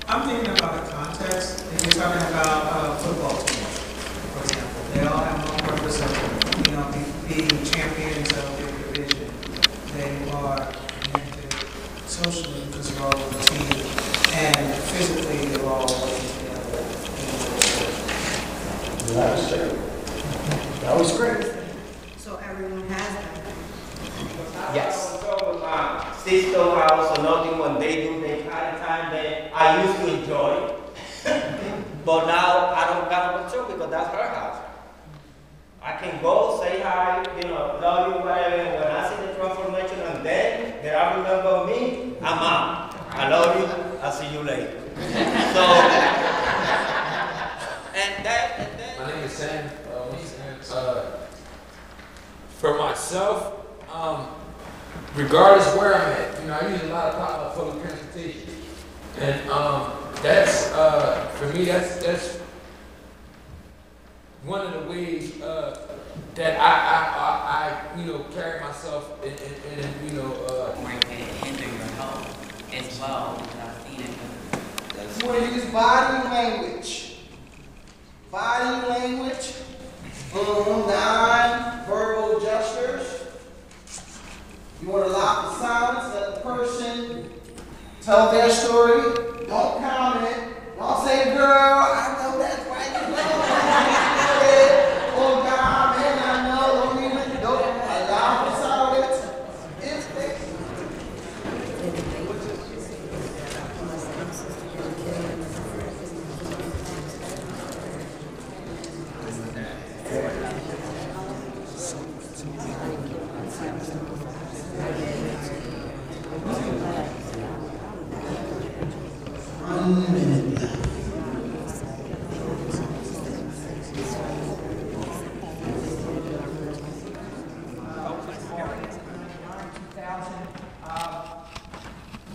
I'm thinking about the context. If you're talking about football teams, for example, they all have one purpose of, being champions of their division. They are connected socially because they're all on the team, and physically they're all working together. That was great. That was great. So everyone has that. Yes. Sister house or nothing when they do the kind of time that I used to enjoy. But now I don't got to control because that's her house. I can go, say hi, love you, whatever. And when I see the transformation and then that I remember me, I'm out. I love you. I'll see you later. So, and then. My name is Sam. For myself, regardless where I'm at, I use a lot of public transportation, and that's for me. That's one of the ways that I carry myself and might hinder your health as well. I've seen it. You want to use body language. Body language. Non-verbal gestures. You want to allow the silence, let the person tell their story. Don't comment. Don't say, girl, I know that's right. Oh, God, man, I know. Don't allow the silence. It's fixed.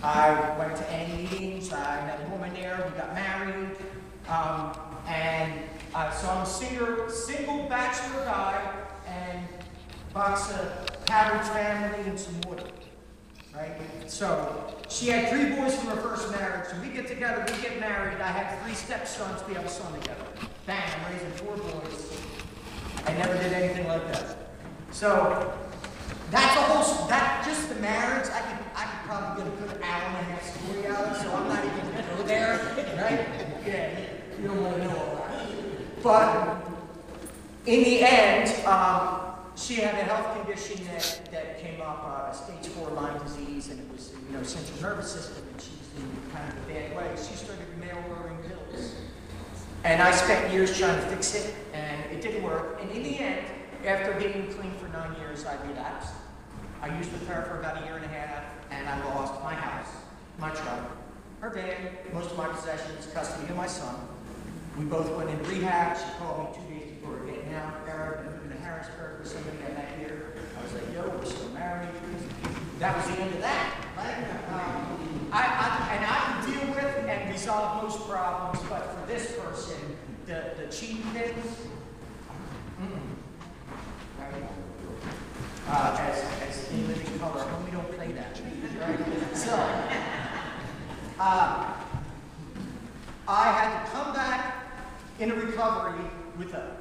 I went to any meetings, I met a woman there, we got married, so I'm a single bachelor guy, and box of cabbage family and some water, right? So she had 3 boys from her first marriage, so we get together, we get married, I had 3 stepsons, we have a son together. Bang, I'm raising 4 boys. I never did anything like that. So that's just the marriage. I could probably get a good hour and a half story out, so I'm not even going to go there, right? Yeah, you don't want to know all that. But in the end, she had a health condition that came up, stage 4 Lyme disease, and it was, central nervous system, and she was in kind of a bad way. She started mail-ordering pills. And I spent years trying to fix it, and it didn't work. And in the end, after being clean for 9 years, I relapsed. I used with her for about 1.5 years, and I lost my house, my truck, her van, most of my possessions, custody of my son. We both went in rehab. She called me 2 days before we were getting out. Eric, moving to Harrisburg with somebody I met here. I was like, yo, we're still married. That was the end of that. Right? I can deal with and resolve most problems, but for this person, the cheating things, as in living color, we don't play that. Right? So, I had to come back in a recovery with a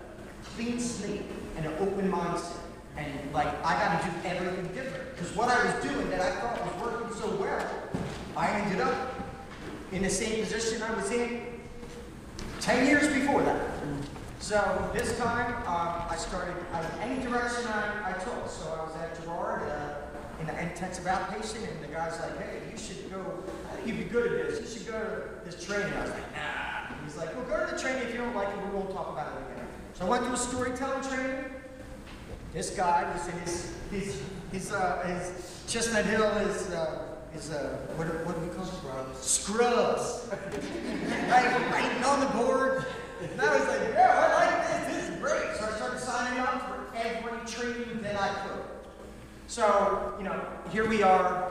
clean slate and an open mindset. And I got to do everything different. Because what I was doing that I thought was working so well, I ended up in the same position I was in 10 years before that. So this time, I started any direction I took. So I was at Gerard in the intensive outpatient, and the guy's like, hey, you should go, I think you'd be good at this. You should go to this training. I was like, nah. He's like, well, go to the training. If you don't like it, we won't talk about it again. So I went to a storytelling training. This guy was in his Chestnut Hill is what do we call it? Scrubs. Writing on the board. And I was like, yeah, I like this. This is great. So I started signing up for every training that I could. So, here we are,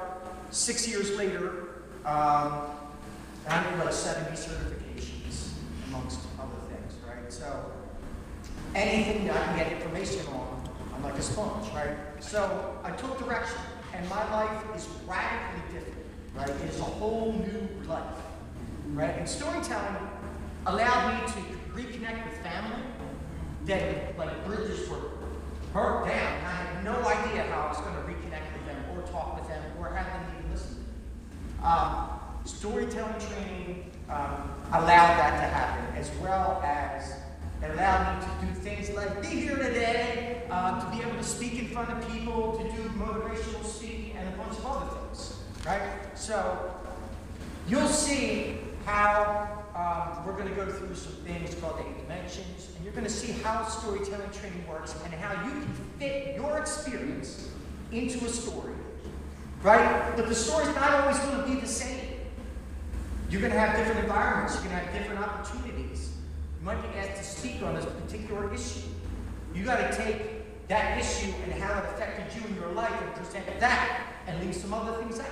6 years later. I did 70 certifications, amongst other things, right? So, anything that I can get information on, I'm like a sponge, right? So, I took direction, and my life is radically different, right? It is a whole new life. right? And storytelling allowed me to reconnect with family that, like, bridges were burnt down. I had no idea how I was going to reconnect with them or talk with them or have them even listen to me. Storytelling training allowed that to happen, as well as it allowed me to do things like be here today, to be able to speak in front of people, to do motivational speaking, and a bunch of other things, right? So you'll see how we're going to go through some things called 8 dimensions, and you're going to see how storytelling training works and how you can fit your experience into a story, right? But the story's not always going to be the same. You're going to have different environments. You're going to have different opportunities. You might be asked to speak on a particular issue. You got to take that issue and how it affected you in your life and present that and leave some other things out,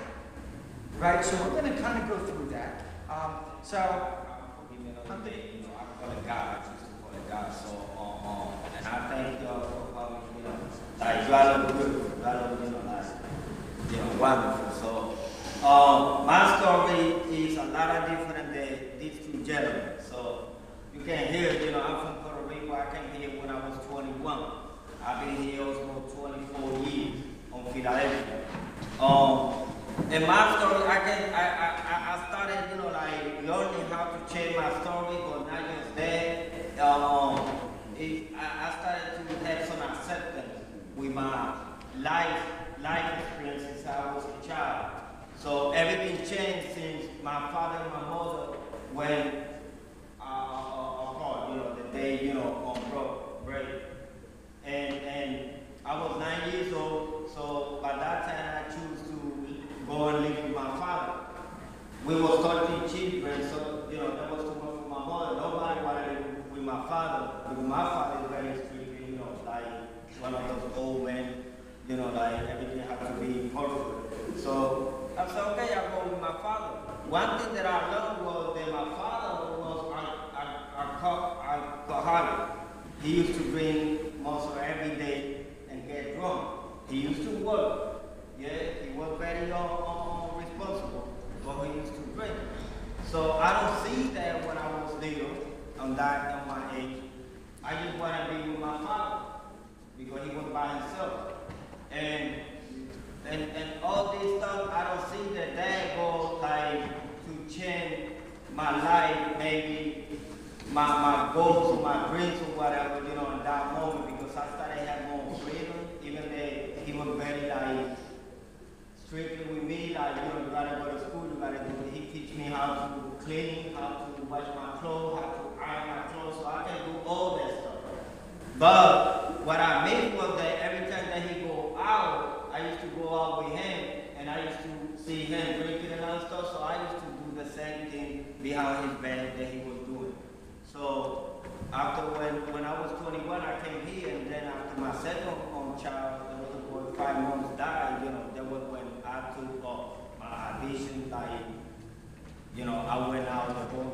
right? So we're going to kind of go through that. So, I'm call it God. I choose to call it God. So, and I thank y'all for calling me, like, you all look beautiful. You all look, like, wonderful. So, my story is a lot different than these two gentlemen. So, you can hear, I'm from Puerto Rico. I came here when I was 21. I've been here almost 24 years on Philadelphia. In my story, I started, like, learning how to change my story, but not just that. I started to have some acceptance with my life experiences since I was a child. So everything changed since my father and my mother went apart, the day, broke break. And I was 9 years old, so by that time I chose to go and live with my father. We were 13 children, so that was too much for my mother. Nobody wanted to live with my father, because my father is very strict, like one of those old men, like everything had to be perfect. So I said, okay, I'll go with my father. One thing that I learned was that my father was alcoholic. He used to drink most of every day and get drunk. He used to work. Yeah, he was very responsible, but he used to drink. So I don't see that when I was little, on my age. I just want to be with my father because he was by himself. And all this stuff, I don't see that goes like to change my life, maybe my goals or my dreams or whatever, in that moment, because I started having more freedom, even though he was very like strict with me, like, you gotta go to school, you gotta do it. He teach me how to clean, how to wash my clothes, how to iron my clothes, so I can do all that stuff. But what I meant was that every time that he go out, I used to go out with him, and I used to see him drinking and other stuff, so I used to do the same thing behind his back that he was doing. So after when I was 21, I came here, and then after my second child, the little boy, 5 months died, that was when I took my audition, like, I went out the door.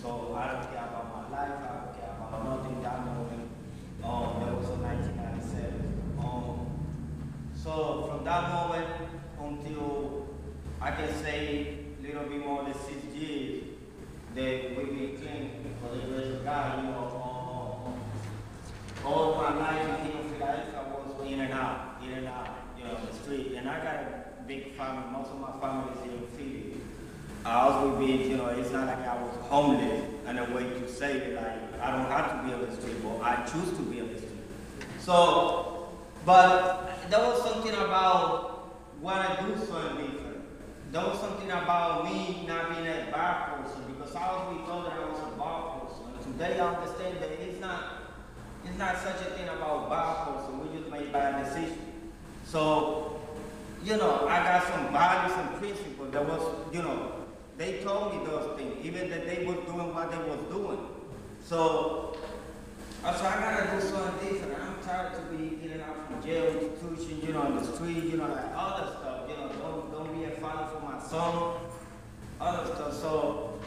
So I don't care about my life, I don't care about nothing that moment. That was in 1997. So from that moment until I can say a little bit more than 6 years that we've been clean for the grace of God, all my life here in Philadelphia I was in and out, the street. And I got a big family. Most of my family is here in Philly. I always been, it's not like I was homeless and a way to say it, like I don't have to be on the street, but I choose to be on the street. So, but there was something about when I do something different. There was something about me not being a bad person, because I always thought that I was a bad person. And today I understand that it's not such a thing about bad person. We just make bad decisions. So, I got some values and principles that was, they told me those things, even that they were doing what they was doing. So I gotta do something different. I'm tired to be in and out from jail, institution, on the street, like other stuff. Don't be a father for my son, other stuff. So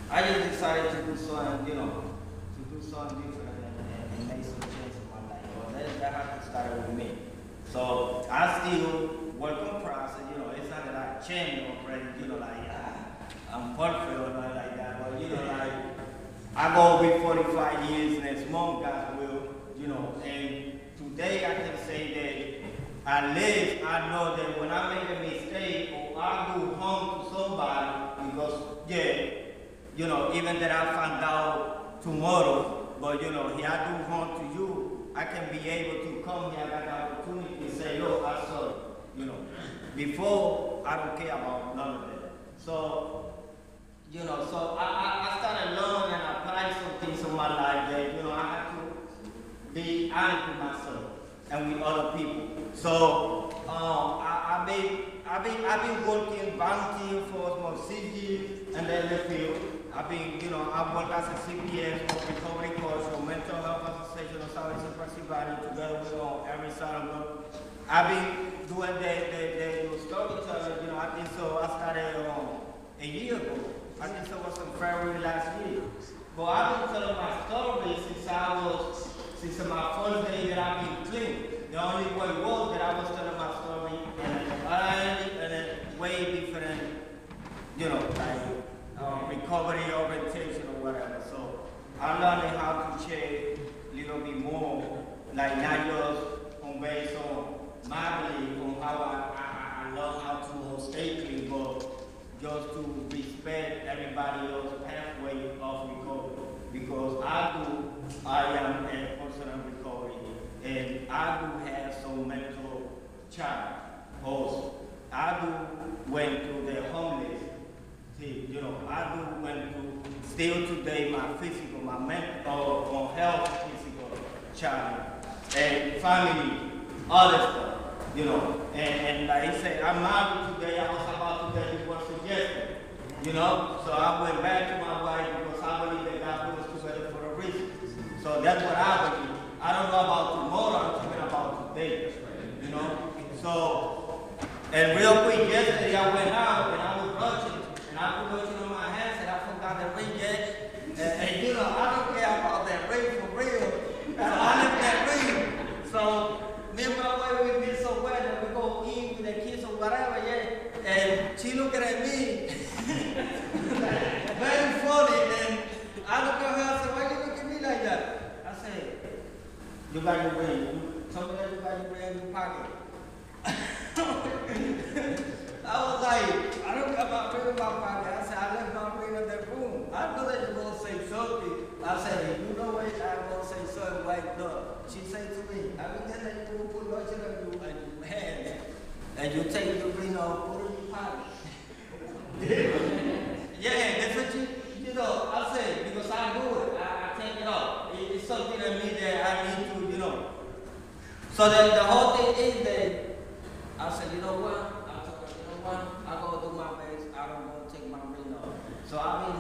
I just decided to do something, different and make some change in my life. Well, that had to start with me. So I still work on process. It's not that I changed already, I'm perfect or not like that, but you know, like, I go be 45 years next month, God will, you know, and today I can say that at least I know that when I make a mistake or I do harm to somebody, because, yeah, you know, even that I find out tomorrow, but you know, if I do harm to you, I can be able to come here, I got the opportunity to say, look, I'm sorry, you know. Before, I don't care about none of that. So, you know, so I started learning and applying some things in my life that, you know, I have to be honest with myself and with other people. So, I've been working volunteer for about 6 years and then the field. I've been, you know, I've worked as a CPS for recovery coach for Mental Health Association of Southeastern Pennsylvania together with every side of them. I've been doing the storytelling, you know, I think so. I started a year ago. I think so was in February last year. But I've been telling my story since my first day that I've been clean. The only way was that I was telling my story in a way different, you know, like recovery orientation or whatever. So I learned how to change a little bit more, like not just on based on my belief on how I learn how to stay clean, but just to respect everybody else's pathway of recovery. Because I am a person in recovery, and I do have some mental challenge also. I do went through the homeless. See, you know, I do went through still today my physical, my mental, health, physical challenge, and family, other stuff, you know. And like I said, I'm married today. I was about to get divorced yesterday, you know. So I went back to my wife because I believe that God put us together for a reason. So that's what I believe. I don't know about tomorrow. I'm talking about today, you know. So, and real quick, yesterday I went out and I was rushing. And I put lotion on my hands and I forgot the ring yet. And you know, I don't care about that ring for real. So I left that ring. So me and my wife, we been so well that we go eat with the kids or whatever, yeah. And she looking at me. Very funny. And I look at her and said, why you look at me like that? I said, you got your ring. Somebody else got your ring in your pocket. I was like, I don't got my ring in my pocket. I said, I left my ring in that room. I know that you're going to say something. I said, you know what? I'm going to say something like, look. She said to me, I will tell you to put lotion on your hands. And you take your ring off, put it in your pocket. Yeah, that's what you know, I said, because I do it. I take it off. It's something in me that I need to, you know. So the whole thing is that I said, you know what? I go do my best. I don't want to take my ring off. So I mean,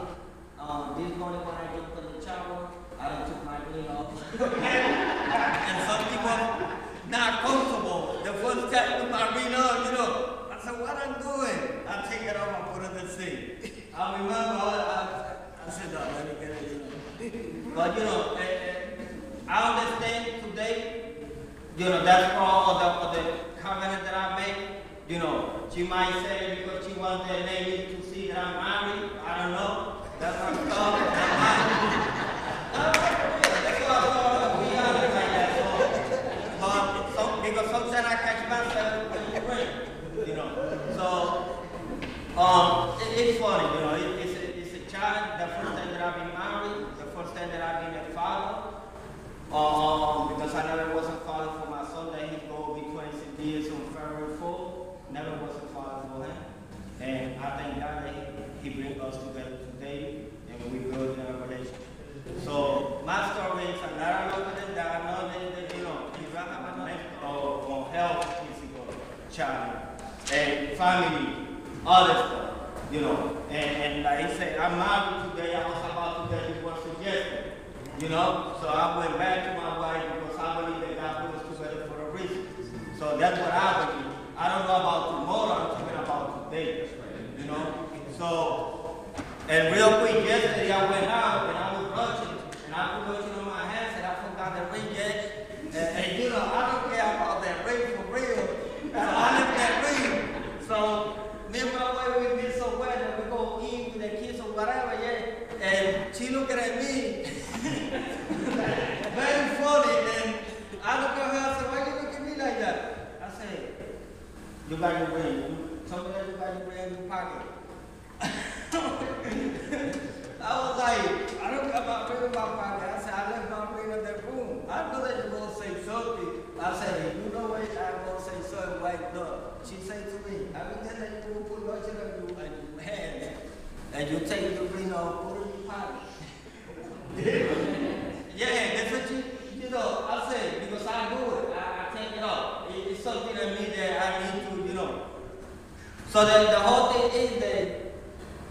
this morning when I jumped in the shower, I done took my ring off. And some people not comfortable. The first time with my ring on, you know. I said, what I'm doing? I take it off and put it in the sink. I remember, I said, no, let me get it, you know. But you know, I understand today, you know, that's all of the covenant that I make. You know, she might say because she wants the lady to see that I'm married. I don't know. That's what I'm talking about. That's what I'm talking. We are like that. So, because sometimes I catch myself when you ring. You know. So, it's funny. You know, it's a challenge. The first time that I've been married, the first time that I've been a father. Because I never was a father for my son. That he's going to be 26 years on February 4th. Never was a father for him. And I thank God that he brings us together today and we build a relationship. So my story is a lot longer than that. I know that you know, if I have a mental or health, physical challenge, and family, other stuff, you know. And like he said, I'm married today. I was about to get divorced yesterday, you know. So I went back to my wife because I believe that God put us together for a reason. So that's what I believe. I don't know about tomorrow, I'm talking about today, you know. So, and real quick, yesterday I went out and I was rushing and I put lotion on my hands and I forgot the ring yet. And you know, I don't care about that ring for real. So I left that ring. So me and my wife, we been so well that we go eat with the she looked at me, very funny, and I looked at her, I said, why you look at me like that? I said, you got your ring. Somebody else got your ring in your pocket. I was like, I don't got my ring in my pocket. I said, I left my ring in that room. I know that you're going to say something. I said, you know what, I'm going to say something like, look. She said to me, I mean, then you put lotion on your hand, and you take the ring off, put it in your pocket. Yeah, that's what you know, I said, because I do it, I take it off. It's something in me that I need to, you know. So then the whole thing is that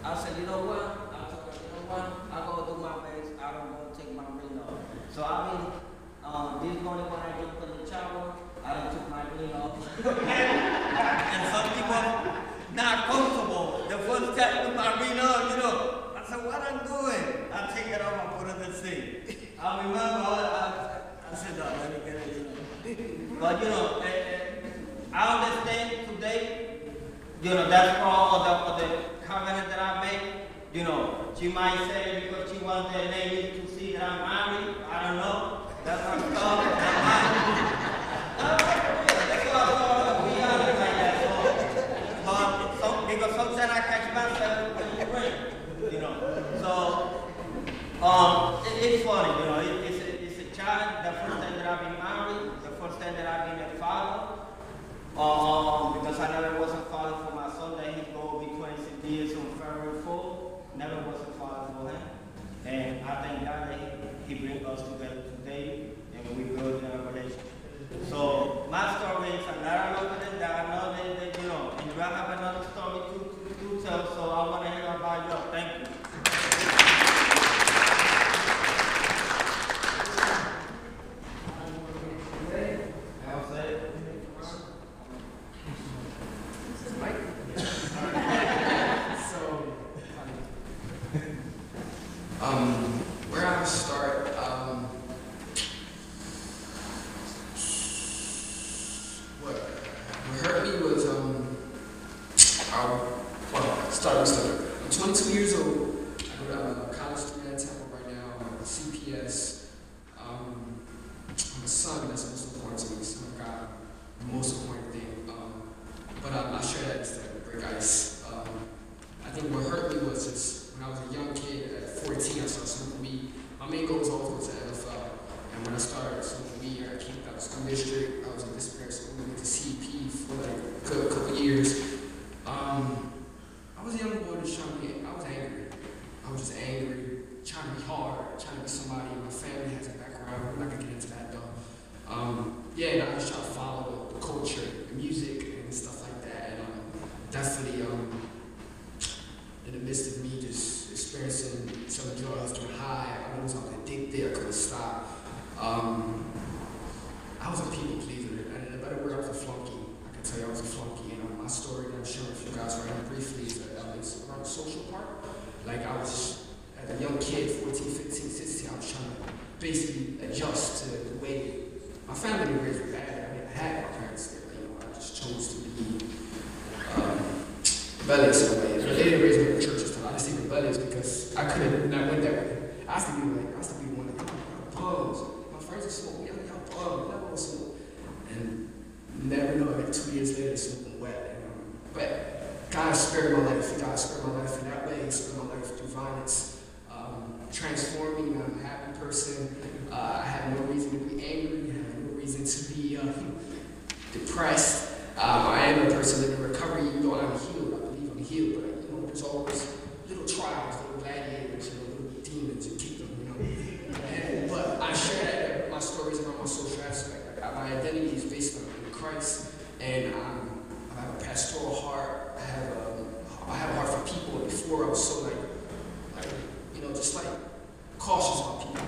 I said, you know what? I told her, you know what? I'm going to do my best. I don't want to take my ring off. So I mean, this morning when I get to the shower, I done took my ring off. And some people not comfortable. The first time with my ring on, you know. I said, what I'm doing? I take it off, I put it in the sink. I remember, I said, no, let me get it, you know. But, you know, I understand today, you know, that's part of the covenant that I made. You know, she might say it because she wants the lady to see that I'm married. I don't know. That's what I'm talking about. That's what I thought. We are like that. So, because sometimes I catch myself when you ring, you know. So, it's funny, you know. It's a challenge. The first time that I've been married, the first time that I've been a father. Because I never was a father for my son, that he's going to be 26 years on February 4th. Never was a father for him. And I thank God that he brings us together today, and we build a relationship. So my story is a lot longer than that. I know that you know, and you have another story to tell, so I want to hear about you. Thank you. Where I start, what hurt me was, I'm 22 years old. I go to college student at Temple right now. I'm a CPS. I'm a son, that's most important to me. Son of God, the most important thing. But I share that instead of break ice. I think what hurt me was just when I was a young kid at 14, I started smoking weed. My main goal was always to NFL. And when I started smoking weed, I came out of school district. I was in disciplinary school, went to CP for like a good couple years. I was a young boy just trying to be, I was angry. I was just angry, trying to be hard, trying to be somebody. My family has a background. We're not going to get into that though. And I was trying to follow the culture, the music, and stuff like that. And definitely, in the midst of me just experiencing some drugs, getting high, I was addicted, I couldn't stop. I was a people pleaser, and a better word, I was a flunky. I can tell you I was a flunky, and my story that I'm sharing with you guys right now briefly is around the social part. Like I was, as a young kid, 14, 15, 16, I was trying to basically adjust to the way my family raised me bad. I mean, I had my parents there, but I just chose to be rebellious in a way. But they didn't raise me in the church, so I just think rebellious because I couldn't not went that way. I used to be the one that pubs. My friends would smoke, y'all pub, y'all smoke. And never know, like 2 years later, smoking wet. But God spared my life. God spared my life in that way. He spared my life through violence, transforming me. I'm a happy person. I have no reason to be angry. I have no reason to be depressed. I am a person living in recovery, even though I'm healed. I believe I'm healed, but there's always little trials, little gladiators, little demons, and keep them, but I share that my stories around my social aspect. My identity is based on Christ, and I have a pastoral heart. I have a heart for people. And before I was so just cautious about people.